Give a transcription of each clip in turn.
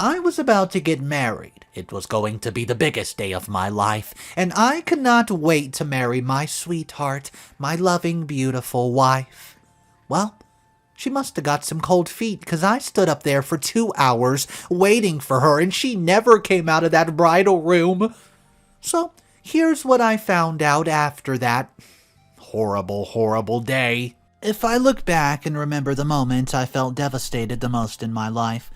I was about to get married. It was going to be the biggest day of my life, and I could not wait to marry my sweetheart, my loving, beautiful wife. Well, she must have got some cold feet, because I stood up there for 2 hours waiting for her, and she never came out of that bridal room. So here's what I found out after that horrible, horrible day. If I look back and remember the moment I felt devastated the most in my life,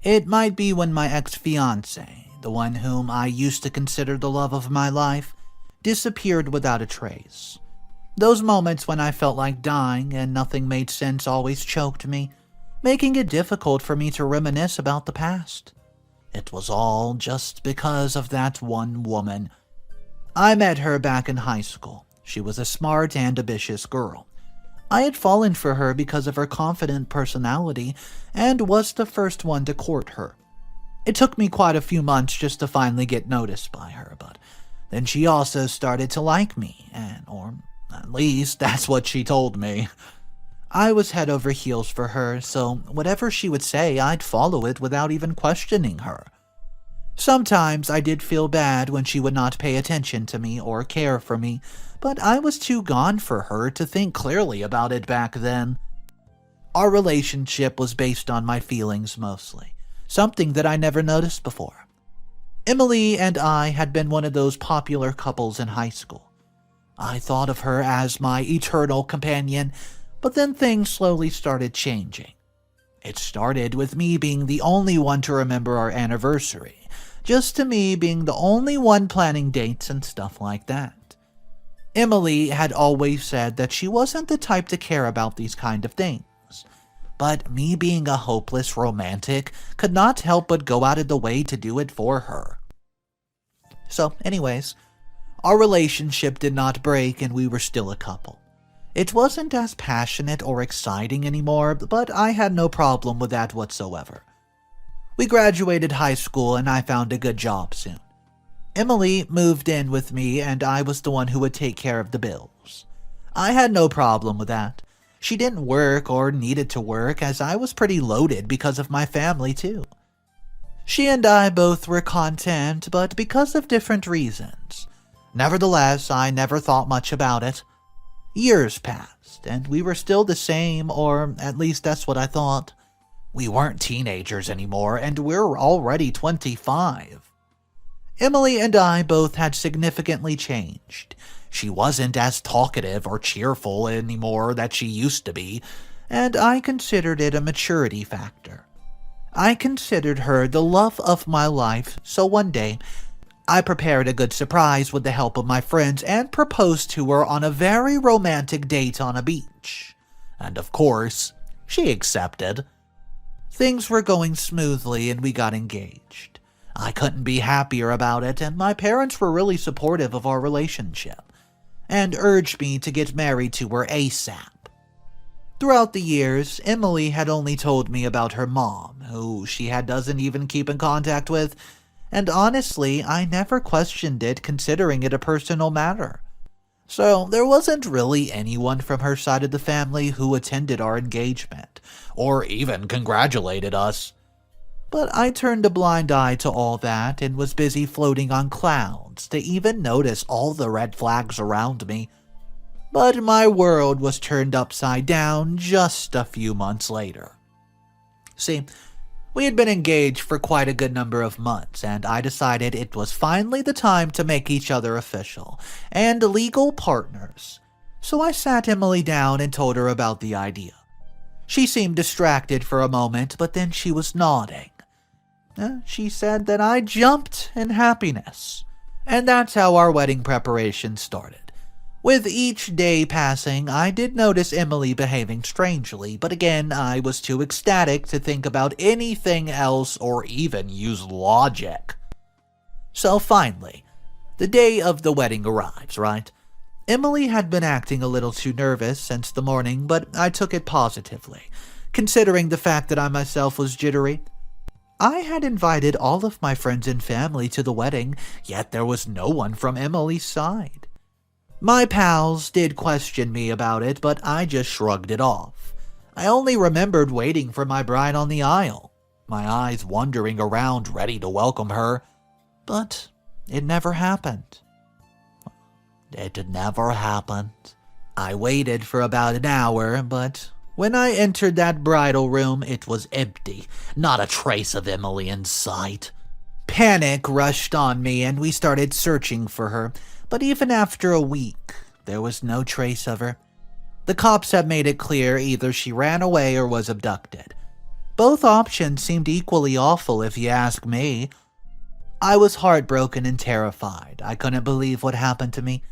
it might be when my ex-fiancée, the one whom I used to consider the love of my life, disappeared without a trace. Those moments when I felt like dying and nothing made sense always choked me, making it difficult for me to reminisce about the past. It was all just because of that one woman. I met her back in high school. She was a smart and ambitious girl. I had fallen for her because of her confident personality and was the first one to court her. It took me quite a few months just to finally get noticed by her, but then she also started to like me, or at least that's what she told me. I was head over heels for her, so whatever she would say, I'd follow it without even questioning her. Sometimes I did feel bad when she would not pay attention to me or care for me, but I was too gone for her to think clearly about it back then. Our relationship was based on my feelings mostly, something that I never noticed before. Emily and I had been one of those popular couples in high school. I thought of her as my eternal companion, but then things slowly started changing. It started with me being the only one to remember our anniversary, just to me being the only one planning dates and stuff like that. Emily had always said that she wasn't the type to care about these kind of things, but me being a hopeless romantic could not help but go out of the way to do it for her. So anyways, our relationship did not break and we were still a couple. It wasn't as passionate or exciting anymore, but I had no problem with that whatsoever. We graduated high school and I found a good job soon. Emily moved in with me and I was the one who would take care of the bills. I had no problem with that. She didn't work or needed to work as I was pretty loaded because of my family too. She and I both were content, but because of different reasons. Nevertheless, I never thought much about it. Years passed, and we were still the same, or at least that's what I thought. We weren't teenagers anymore, and we're already 25. Emily and I both had significantly changed. She wasn't as talkative or cheerful anymore that she used to be, and I considered it a maturity factor. I considered her the love of my life, so one day, I prepared a good surprise with the help of my friends and proposed to her on a very romantic date on a beach. And of course, she accepted. Things were going smoothly and we got engaged. I couldn't be happier about it, and my parents were really supportive of our relationship and urged me to get married to her ASAP. Throughout the years, Emily had only told me about her mom, who she doesn't even keep in contact with, and honestly, I never questioned it considering it a personal matter. So there wasn't really anyone from her side of the family who attended our engagement, or even congratulated us. But I turned a blind eye to all that and was busy floating on clouds to even notice all the red flags around me. But my world was turned upside down just a few months later. See, we had been engaged for quite a good number of months, and I decided it was finally the time to make each other official and legal partners. So I sat Emily down and told her about the idea. She seemed distracted for a moment, but then she was nodding. She said that I jumped in happiness, and that's how our wedding preparation started. With each day passing, I did notice Emily behaving strangely, but again, I was too ecstatic to think about anything else or even use logic. So finally, the day of the wedding arrives, right? Emily had been acting a little too nervous since the morning, but I took it positively, considering the fact that I myself was jittery. I had invited all of my friends and family to the wedding, yet there was no one from Emily's side. My pals did question me about it, but I just shrugged it off. I only remembered waiting for my bride on the aisle. my eyes wandering around ready to welcome her, but it never happened. It never happened. I waited for about an hour, but when I entered that bridal room, it was empty, not a trace of Emily in sight. Panic rushed on me and we started searching for her, but even after a week, there was no trace of her. The cops had made it clear either she ran away or was abducted. Both options seemed equally awful if you ask me. I was heartbroken and terrified. I couldn't believe what happened to me.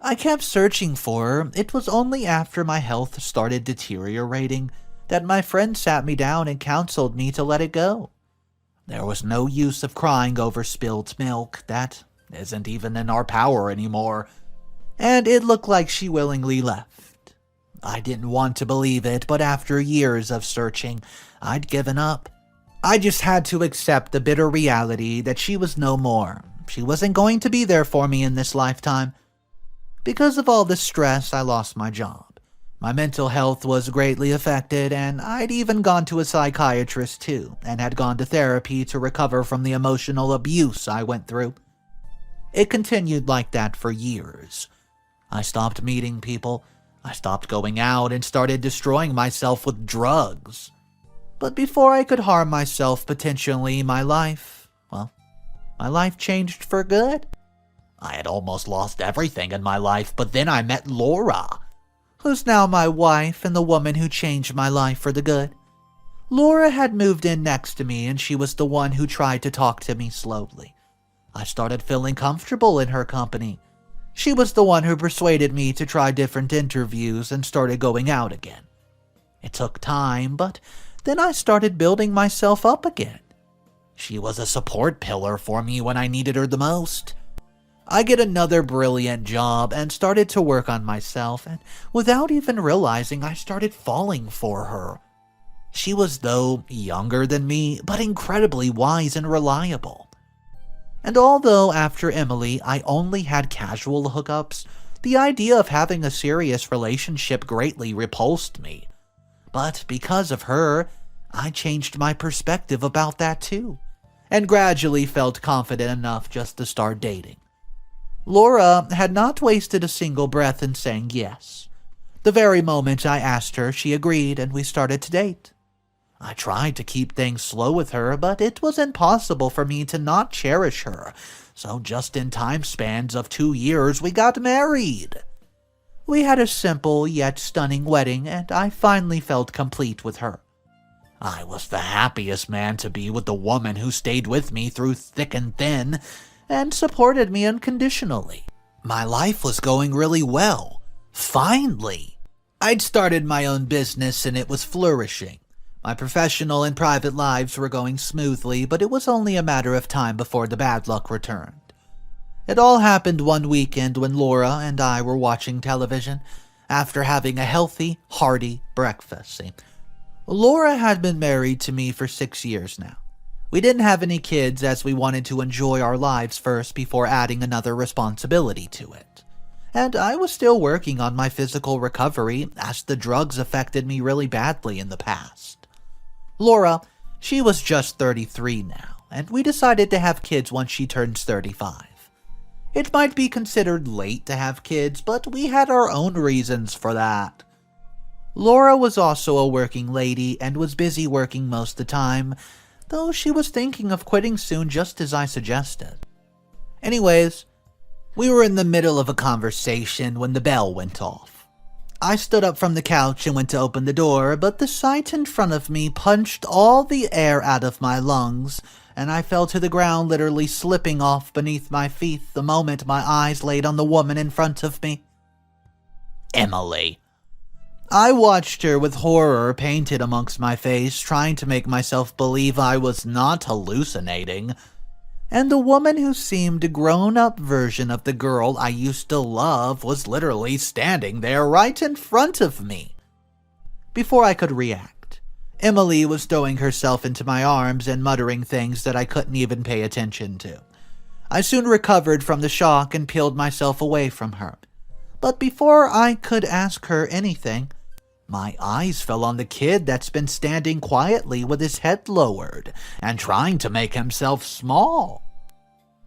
I kept searching for her. It was only after my health started deteriorating that my friend sat me down and counseled me to let it go. There was no use of crying over spilled milk. That isn't even in our power anymore. And it looked like she willingly left. I didn't want to believe it, but after years of searching, I'd given up. I just had to accept the bitter reality that she was no more. She wasn't going to be there for me in this lifetime. Because of all the stress, I lost my job. My mental health was greatly affected, and I'd even gone to a psychiatrist too, and had gone to therapy to recover from the emotional abuse I went through. It continued like that for years. I stopped meeting people, I stopped going out, and started destroying myself with drugs. But before I could harm myself, potentially, my life changed for good. I had almost lost everything in my life, but then I met Laura, who's now my wife and the woman who changed my life for the good. Laura had moved in next to me, and she was the one who tried to talk to me slowly. I started feeling comfortable in her company. She was the one who persuaded me to try different interviews and started going out again. It took time, but then I started building myself up again. She was a support pillar for me when I needed her the most. I get another brilliant job and started to work on myself, and without even realizing, I started falling for her. She was, though, younger than me, but incredibly wise and reliable. And although after Emily I only had casual hookups, the idea of having a serious relationship greatly repulsed me. But because of her, I changed my perspective about that too, and gradually felt confident enough just to start dating. Laura had not wasted a single breath in saying yes. The very moment I asked her, she agreed and we started to date. I tried to keep things slow with her, but it was impossible for me to not cherish her, so just in time spans of 2 years we got married. We had a simple yet stunning wedding, and I finally felt complete with her. I was the happiest man to be with the woman who stayed with me through thick and thin, and supported me unconditionally. My life was going really well. Finally! I'd started my own business and it was flourishing. My professional and private lives were going smoothly, but it was only a matter of time before the bad luck returned. It all happened one weekend when Laura and I were watching television after having a healthy, hearty breakfast. Laura had been married to me for 6 years now. We didn't have any kids as we wanted to enjoy our lives first before adding another responsibility to it. And I was still working on my physical recovery as the drugs affected me really badly in the past. Laura, she was just 33 now, and we decided to have kids once she turns 35. It might be considered late to have kids, but we had our own reasons for that. Laura was also a working lady and was busy working most of the time, though she was thinking of quitting soon just as I suggested. Anyways, we were in the middle of a conversation when the bell went off. I stood up from the couch and went to open the door, but the sight in front of me punched all the air out of my lungs, and I fell to the ground, literally slipping off beneath my feet the moment my eyes laid on the woman in front of me. Emily. I watched her with horror painted amongst my face, trying to make myself believe I was not hallucinating. And the woman who seemed a grown-up version of the girl I used to love was literally standing there right in front of me. Before I could react, Emily was throwing herself into my arms and muttering things that I couldn't even pay attention to. I soon recovered from the shock and peeled myself away from her. But before I could ask her anything, My eyes fell on the kid that's been standing quietly with his head lowered and trying to make himself small.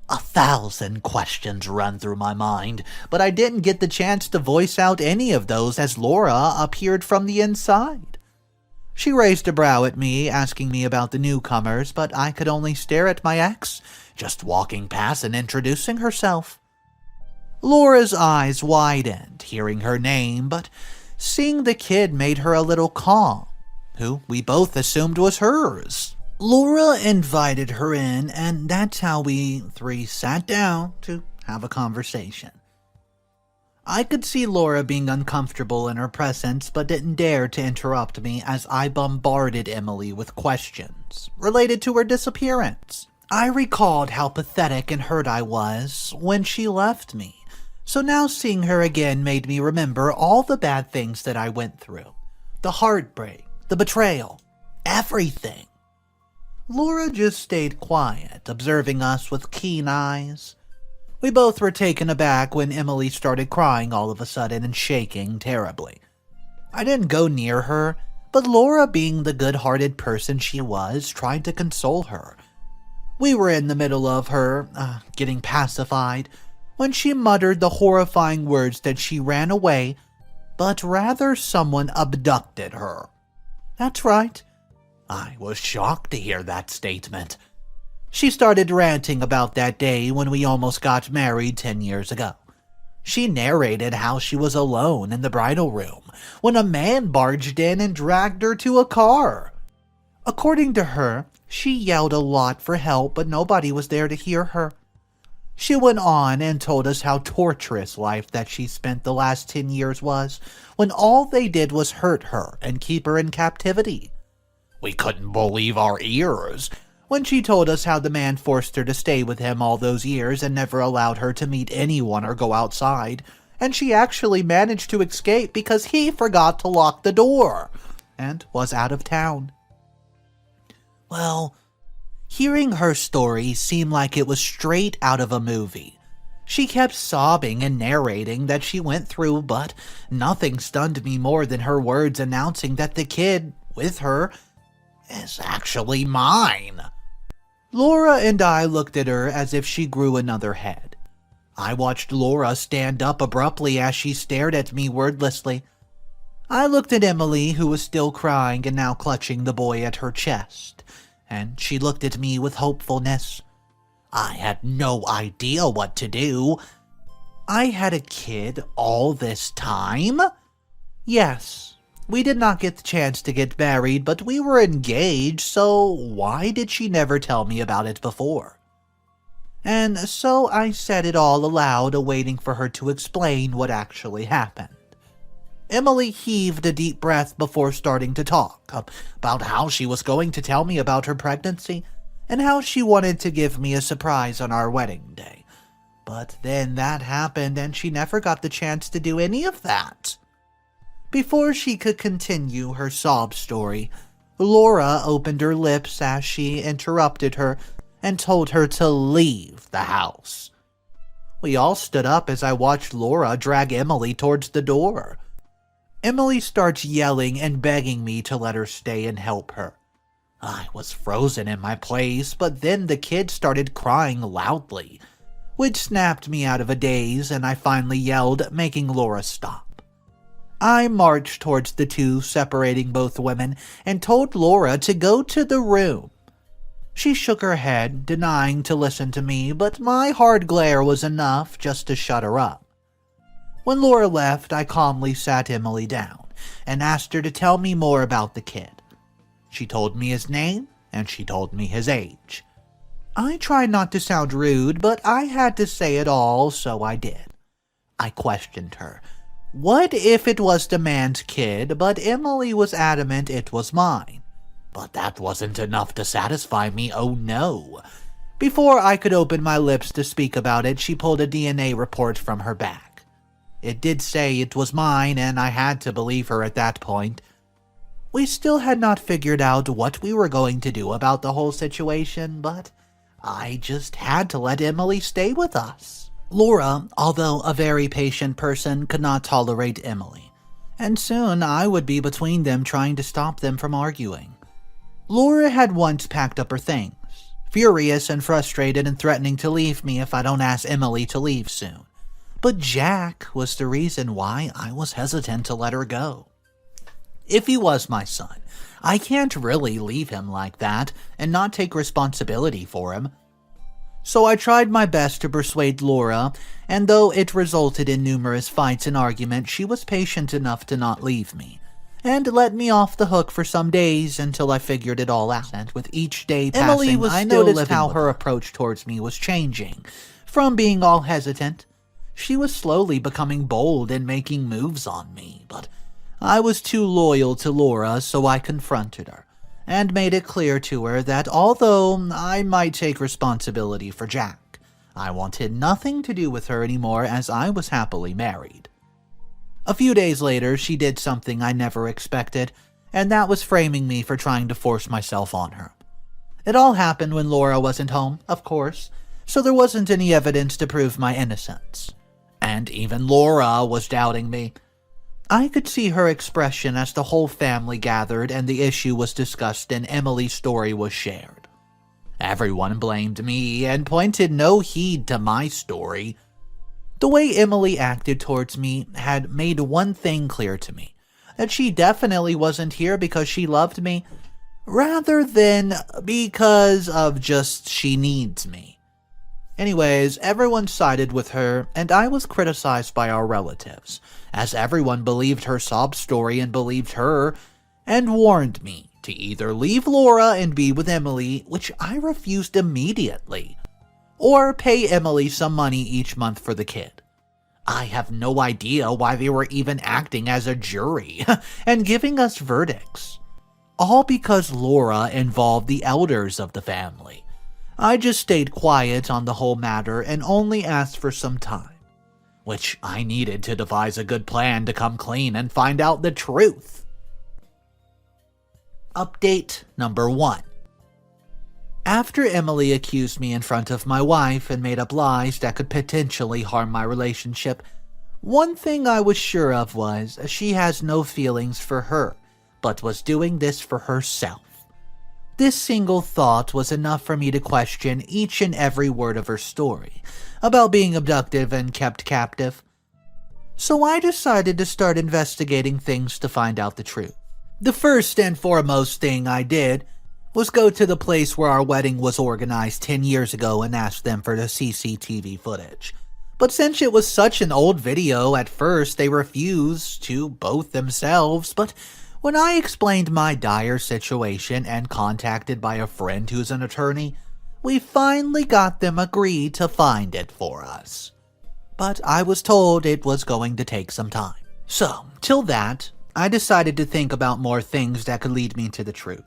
1,000 questions run through my mind, but I didn't get the chance to voice out any of those as Laura appeared from the inside. She raised a brow at me, asking me about the newcomers, but I could only stare at my ex, just walking past and introducing herself. Laura's eyes widened, hearing her name, but seeing the kid made her a little calm, who we both assumed was hers. Laura invited her in, and that's how we three sat down to have a conversation. I could see Laura being uncomfortable in her presence, but didn't dare to interrupt me as I bombarded Emily with questions related to her disappearance. I recalled how pathetic and hurt I was when she left me, so now seeing her again made me remember all the bad things that I went through. The heartbreak, the betrayal, everything. Laura just stayed quiet, observing us with keen eyes. We both were taken aback when Emily started crying all of a sudden and shaking terribly. I didn't go near her, but Laura, being the good-hearted person she was, tried to console her. We were in the middle of her getting pacified when she muttered the horrifying words that she ran away, but rather someone abducted her. That's right. I was shocked to hear that statement. She started ranting about that day when we almost got married 10 years ago. She narrated how she was alone in the bridal room when a man barged in and dragged her to a car. According to her, she yelled a lot for help, but nobody was there to hear her. She went on and told us how torturous life that she spent the last 10 years was, when all they did was hurt her and keep her in captivity. We couldn't believe our ears when she told us how the man forced her to stay with him all those years and never allowed her to meet anyone or go outside, and she actually managed to escape because he forgot to lock the door and was out of town. Well, hearing her story seemed like it was straight out of a movie. She kept sobbing and narrating that she went through, but nothing stunned me more than her words announcing that the kid with her is actually mine. Laura and I looked at her as if she grew another head. I watched Laura stand up abruptly as she stared at me wordlessly. I looked at Emily, who was still crying and now clutching the boy at her chest, and she looked at me with hopefulness. I had no idea what to do. I had a kid all this time? Yes. We did not get the chance to get married, but we were engaged, so why did she never tell me about it before? And so I said it all aloud, awaiting for her to explain what actually happened. Emily heaved a deep breath before starting to talk about how she was going to tell me about her pregnancy and how she wanted to give me a surprise on our wedding day. But then that happened and she never got the chance to do any of that. Before she could continue her sob story, Laura opened her lips as she interrupted her and told her to leave the house. We all stood up as I watched Laura drag Emily towards the door. Emily starts yelling and begging me to let her stay and help her. I was frozen in my place, but then the kid started crying loudly, which snapped me out of a daze, and I finally yelled, making Laura stop. I marched towards the two, separating both women, and told Laura to go to the room. She shook her head, denying to listen to me, but my hard glare was enough just to shut her up. When Laura left, I calmly sat Emily down and asked her to tell me more about the kid. She told me his name, and she told me his age. I tried not to sound rude, but I had to say it all, so I did. I questioned her. What if it was the man's kid, but Emily was adamant it was mine? But that wasn't enough to satisfy me, oh no. Before I could open my lips to speak about it, she pulled a DNA report from her bag. It did say it was mine, and I had to believe her at that point. We still had not figured out what we were going to do about the whole situation, but I just had to let Emily stay with us. Laura, although a very patient person, could not tolerate Emily, and soon I would be between them trying to stop them from arguing. Laura had once packed up her things, furious and frustrated and threatening to leave me if I don't ask Emily to leave soon. But Jack was the reason why I was hesitant to let her go. If he was my son, I can't really leave him like that and not take responsibility for him. So I tried my best to persuade Laura, and though it resulted in numerous fights and arguments, she was patient enough to not leave me, and let me off the hook for some days until I figured it all out. And with each day passing, I noticed how her approach towards me was changing. From being all hesitant, she was slowly becoming bold and making moves on me, but I was too loyal to Laura, so I confronted her and made it clear to her that although I might take responsibility for Jack, I wanted nothing to do with her anymore as I was happily married. A few days later, she did something I never expected, and that was framing me for trying to force myself on her. It all happened when Laura wasn't home, of course, so there wasn't any evidence to prove my innocence. And even Laura was doubting me. I could see her expression as the whole family gathered and the issue was discussed and Emily's story was shared. Everyone blamed me and pointed no heed to my story. The way Emily acted towards me had made one thing clear to me, that she definitely wasn't here because she loved me, rather than because of just she needs me. Anyways, everyone sided with her, and I was criticized by our relatives, as everyone believed her sob story and believed her, and warned me to either leave Laura and be with Emily, which I refused immediately, or pay Emily some money each month for the kid. I have no idea why they were even acting as a jury and giving us verdicts. All because Laura involved the elders of the family. I just stayed quiet on the whole matter and only asked for some time, which I needed to devise a good plan to come clean and find out the truth. Update number 1. After Emily accused me in front of my wife and made up lies that could potentially harm my relationship, one thing I was sure of was she has no feelings for her, but was doing this for herself. This single thought was enough for me to question each and every word of her story about being abducted and kept captive. So I decided to start investigating things to find out the truth. The first and foremost thing I did was go to the place where our wedding was organized 10 years ago and ask them for the CCTV footage. But since it was such an old video, at first they refused to both themselves, but when I explained my dire situation and contacted by a friend who's an attorney, we finally got them agreed to find it for us. But I was told it was going to take some time. So, till that, I decided to think about more things that could lead me to the truth.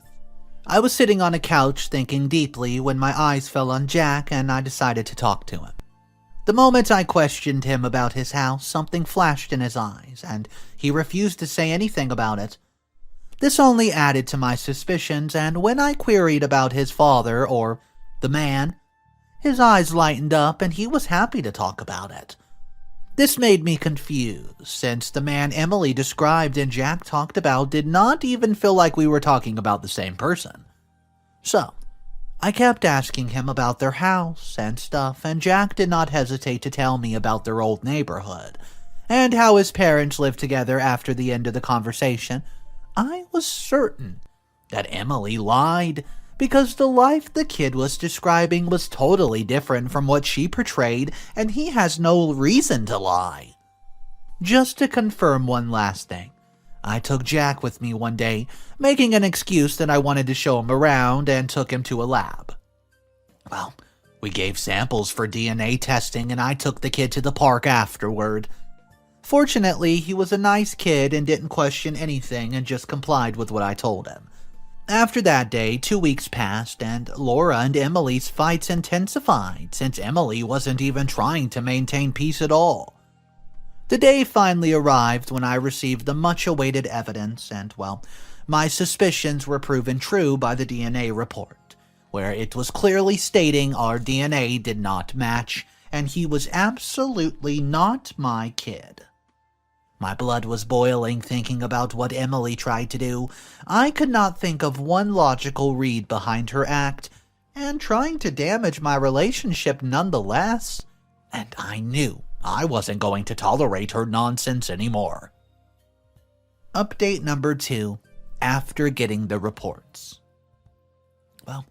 I was sitting on a couch thinking deeply when my eyes fell on Jack and I decided to talk to him. The moment I questioned him about his house, something flashed in his eyes, and he refused to say anything about it. This only added to my suspicions, and when I queried about his father, or the man, his eyes lightened up and he was happy to talk about it. This made me confused, since the man Emily described and Jack talked about did not even feel like we were talking about the same person. So, I kept asking him about their house and stuff, and Jack did not hesitate to tell me about their old neighborhood, and how his parents lived together after the end of the conversation. I was certain that Emily lied, because the life the kid was describing was totally different from what she portrayed, and he has no reason to lie. Just to confirm one last thing, I took Jack with me one day, making an excuse that I wanted to show him around, and took him to a lab. Well, we gave samples for DNA testing, and I took the kid to the park afterward. Fortunately, he was a nice kid and didn't question anything and just complied with what I told him. After that day, 2 weeks passed, and Laura and Emily's fights intensified, since Emily wasn't even trying to maintain peace at all. The day finally arrived when I received the much-awaited evidence, and, well, my suspicions were proven true by the DNA report, where it was clearly stating our DNA did not match, and he was absolutely not my kid. My blood was boiling thinking about what Emily tried to do. I could not think of one logical read behind her act, and trying to damage my relationship nonetheless. And I knew I wasn't going to tolerate her nonsense anymore. Update number 2, after getting the reports. Well,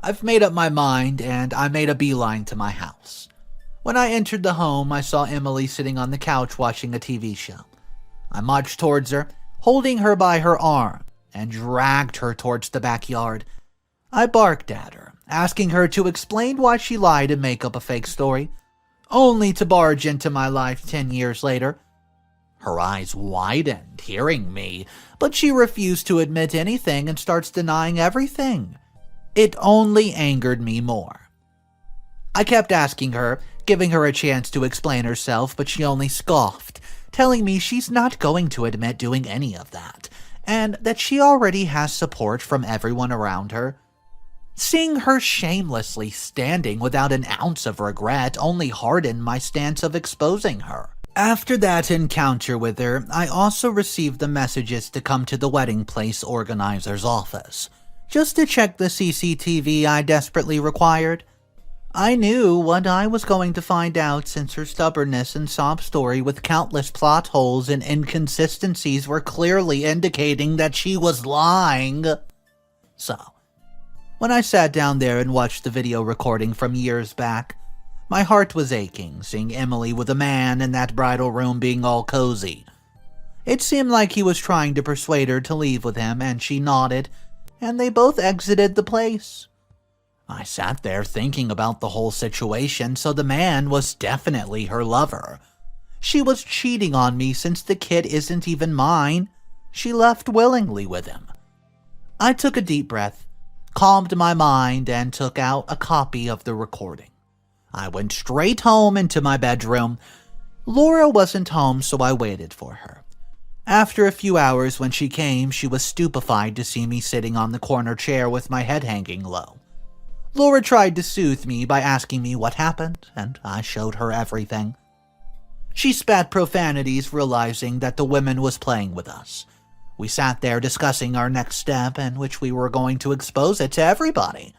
I've made up my mind, and I made a beeline to my house. When I entered the home, I saw Emily sitting on the couch watching a TV show. I marched towards her, holding her by her arm, and dragged her towards the backyard. I barked at her, asking her to explain why she lied and make up a fake story, only to barge into my life 10 years later. Her eyes widened, hearing me, but she refused to admit anything and starts denying everything. It only angered me more. I kept asking her, giving her a chance to explain herself, but she only scoffed, telling me she's not going to admit doing any of that, and that she already has support from everyone around her. Seeing her shamelessly standing without an ounce of regret only hardened my stance of exposing her. After that encounter with her, I also received the messages to come to the wedding place organizer's office, just to check the CCTV I desperately required. I knew what I was going to find out, since her stubbornness and sob story with countless plot holes and inconsistencies were clearly indicating that she was lying. So, when I sat down there and watched the video recording from years back, my heart was aching, seeing Emily with a man in that bridal room being all cozy. It seemed like he was trying to persuade her to leave with him, and she nodded, and they both exited the place. I sat there thinking about the whole situation, so the man was definitely her lover. She was cheating on me since the kid isn't even mine. She left willingly with him. I took a deep breath, calmed my mind, and took out a copy of the recording. I went straight home into my bedroom. Laura wasn't home, so I waited for her. After a few hours, when she came, she was stupefied to see me sitting on the corner chair with my head hanging low. Laura tried to soothe me by asking me what happened, and I showed her everything. She spat profanities, realizing that the woman was playing with us. We sat there discussing our next step, in which we were going to expose it to everybody.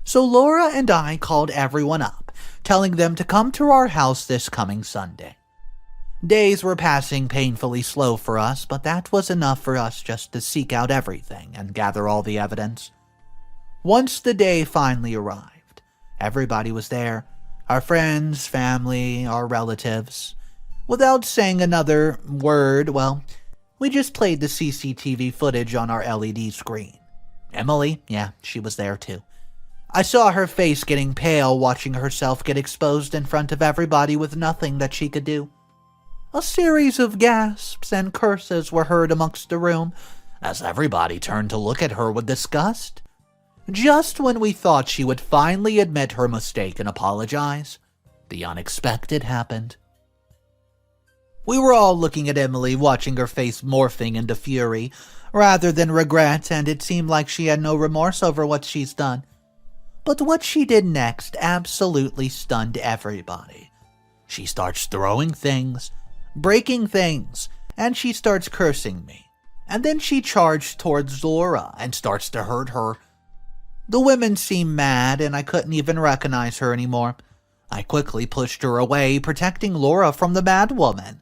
So Laura and I called everyone up, telling them to come to our house this coming Sunday. Days were passing painfully slow for us, but that was enough for us just to seek out everything and gather all the evidence. Once the day finally arrived, everybody was there, our friends, family, our relatives. Without saying another word, we just played the CCTV footage on our LED screen. Emily, she was there too. I saw her face getting pale, watching herself get exposed in front of everybody with nothing that she could do. A series of gasps and curses were heard amongst the room, as everybody turned to look at her with disgust. Just when we thought she would finally admit her mistake and apologize, the unexpected happened. We were all looking at Emily, watching her face morphing into fury, rather than regret, and it seemed like she had no remorse over what she's done. But what she did next absolutely stunned everybody. She starts throwing things, breaking things, and she starts cursing me. And then she charged towards Laura and starts to hurt her. The women seemed mad, and I couldn't even recognize her anymore. I quickly pushed her away, protecting Laura from the bad woman.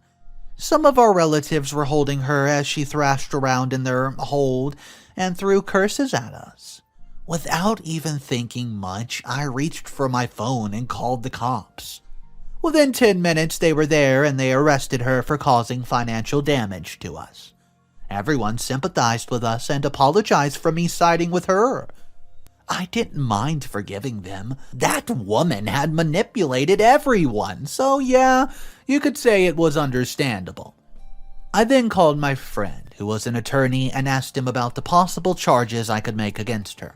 Some of our relatives were holding her as she thrashed around in their hold and threw curses at us. Without even thinking much, I reached for my phone and called the cops. Within 10 minutes, they were there, and they arrested her for causing financial damage to us. Everyone sympathized with us and apologized for me siding with her. I didn't mind forgiving them. That woman had manipulated everyone, so you could say it was understandable. I then called my friend, who was an attorney, and asked him about the possible charges I could make against her.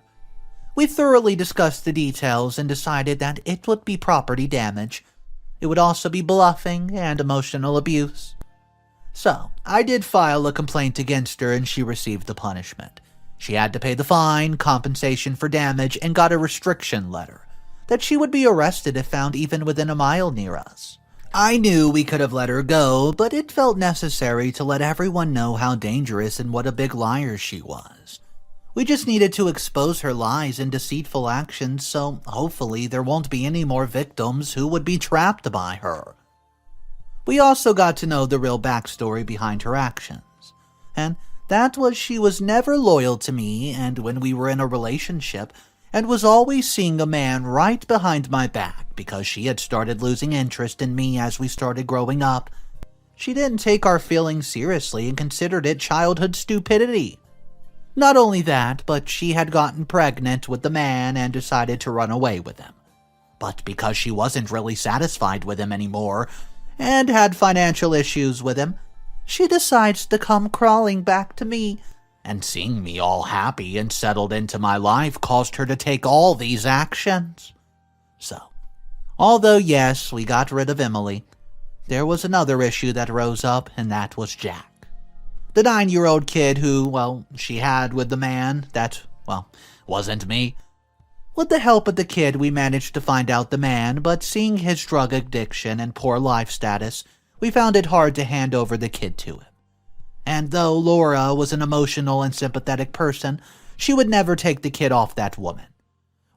We thoroughly discussed the details and decided that it would be property damage. It would also be bluffing and emotional abuse. So, I did file a complaint against her, and she received the punishment. She had to pay the fine, compensation for damage, and got a restriction letter that she would be arrested if found even within a mile near us. I knew we could have let her go, but it felt necessary to let everyone know how dangerous and what a big liar she was. We just needed to expose her lies and deceitful actions, so hopefully there won't be any more victims who would be trapped by her. We also got to know the real backstory behind her actions, and that was she was never loyal to me and when we were in a relationship, and was always seeing a man right behind my back because she had started losing interest in me as we started growing up. She didn't take our feelings seriously and considered it childhood stupidity. Not only that, but she had gotten pregnant with the man and decided to run away with him. But because she wasn't really satisfied with him anymore and had financial issues with him, she decides to come crawling back to me, and seeing me all happy and settled into my life caused her to take all these actions. So, although yes, we got rid of Emily, there was another issue that rose up, and that was Jack. The 9-year-old kid who, she had with the man that, wasn't me. With the help of the kid, we managed to find out the man, but seeing his drug addiction and poor life status, we found it hard to hand over the kid to him. And though Laura was an emotional and sympathetic person, she would never take the kid off that woman.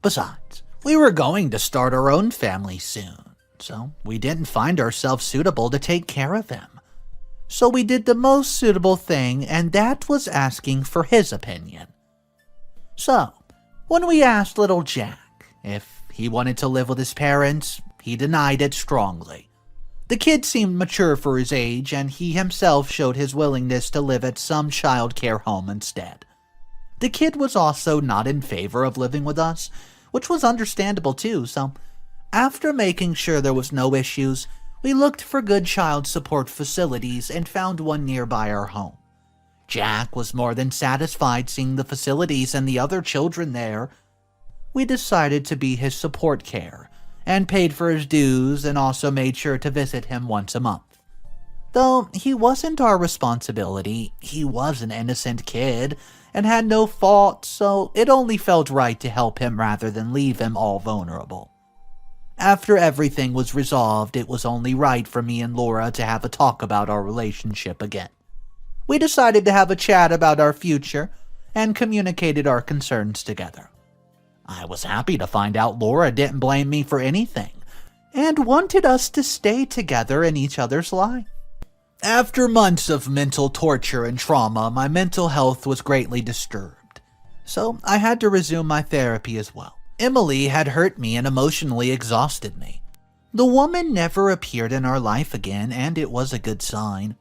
Besides, we were going to start our own family soon, so we didn't find ourselves suitable to take care of him. So we did the most suitable thing, and that was asking for his opinion. So, when we asked little Jack if he wanted to live with his parents, he denied it strongly. The kid seemed mature for his age, and he himself showed his willingness to live at some child care home instead. The kid was also not in favor of living with us, which was understandable too, so after making sure there was no issues, we looked for good child support facilities and found one nearby our home. Jack was more than satisfied seeing the facilities and the other children there. We decided to be his support care, and paid for his dues and also made sure to visit him once a month. Though he wasn't our responsibility, he was an innocent kid and had no fault, so it only felt right to help him rather than leave him all vulnerable. After everything was resolved, it was only right for me and Laura to have a talk about our relationship again. We decided to have a chat about our future and communicated our concerns together. I was happy to find out Laura didn't blame me for anything and wanted us to stay together in each other's life. After months of mental torture and trauma, my mental health was greatly disturbed, so I had to resume my therapy as well. Emily had hurt me and emotionally exhausted me. The woman never appeared in our life again, and it was a good sign.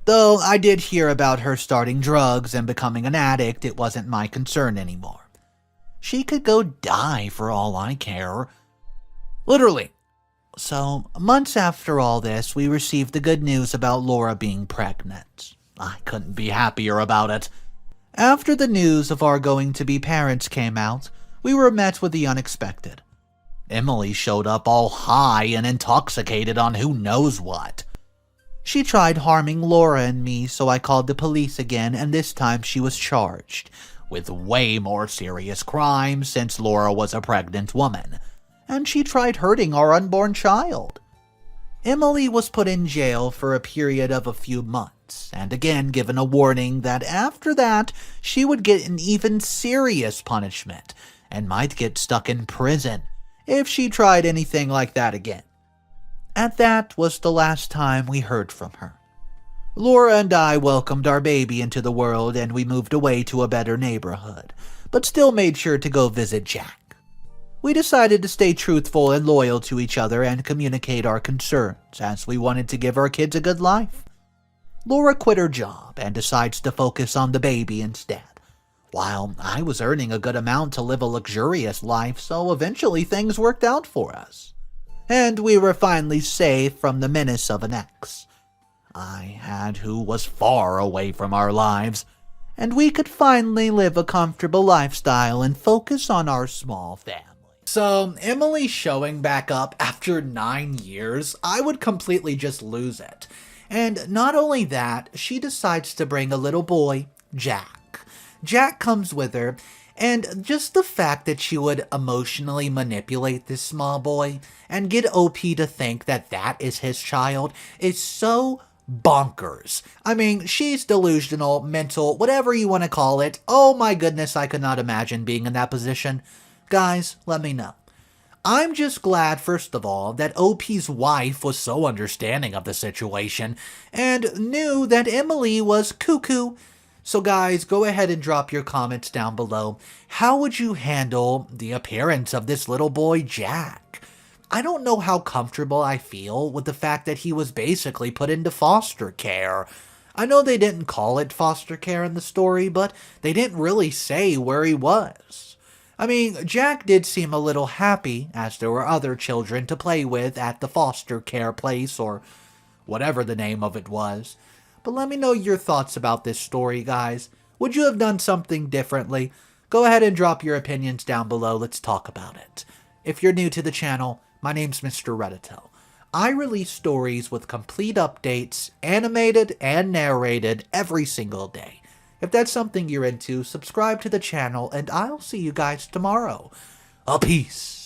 Though I did hear about her starting drugs and becoming an addict, it wasn't my concern anymore. She could go die for all I care. Literally. So, months after all this, we received the good news about Laura being pregnant. I couldn't be happier about it. After the news of our going-to-be parents came out, we were met with the unexpected. Emily showed up all high and intoxicated on who knows what. She tried harming Laura and me, so I called the police again, and this time she was charged with way more serious crimes since Laura was a pregnant woman, and she tried hurting our unborn child. Emily was put in jail for a period of a few months, and again given a warning that after that she would get an even serious punishment and might get stuck in prison if she tried anything like that again. And that was the last time we heard from her. Laura and I welcomed our baby into the world, and we moved away to a better neighborhood, but still made sure to go visit Jack. We decided to stay truthful and loyal to each other and communicate our concerns, as we wanted to give our kids a good life. Laura quit her job and decides to focus on the baby instead, while I was earning a good amount to live a luxurious life, so eventually things worked out for us. And we were finally safe from the menace of an ex I had who was far away from our lives, and we could finally live a comfortable lifestyle and focus on our small family. So, Emily showing back up after 9 years, I would completely just lose it. And not only that, she decides to bring a little boy, Jack. Jack comes with her, And just the fact that she would emotionally manipulate this small boy and get OP to think that that is his child is so bonkers. I mean, she's delusional, mental, whatever you want to call it. Oh my goodness, I could not imagine being in that position. Guys, let me know. I'm just glad, first of all, that OP's wife was so understanding of the situation and knew that Emily was cuckoo. So guys, go ahead and drop your comments down below. How would you handle the appearance of this little boy, Jack? I don't know how comfortable I feel with the fact that he was basically put into foster care. I know they didn't call it foster care in the story, but they didn't really say where he was. I mean, Jack did seem a little happy, as there were other children to play with at the foster care place, or whatever the name of it was. But let me know your thoughts about this story, guys. Would you have done something differently? Go ahead and drop your opinions down below. Let's talk about it. If you're new to the channel, my name's Mr. Redditel. I release stories with complete updates, animated and narrated every single day. If that's something you're into, subscribe to the channel, and I'll see you guys tomorrow. A peace.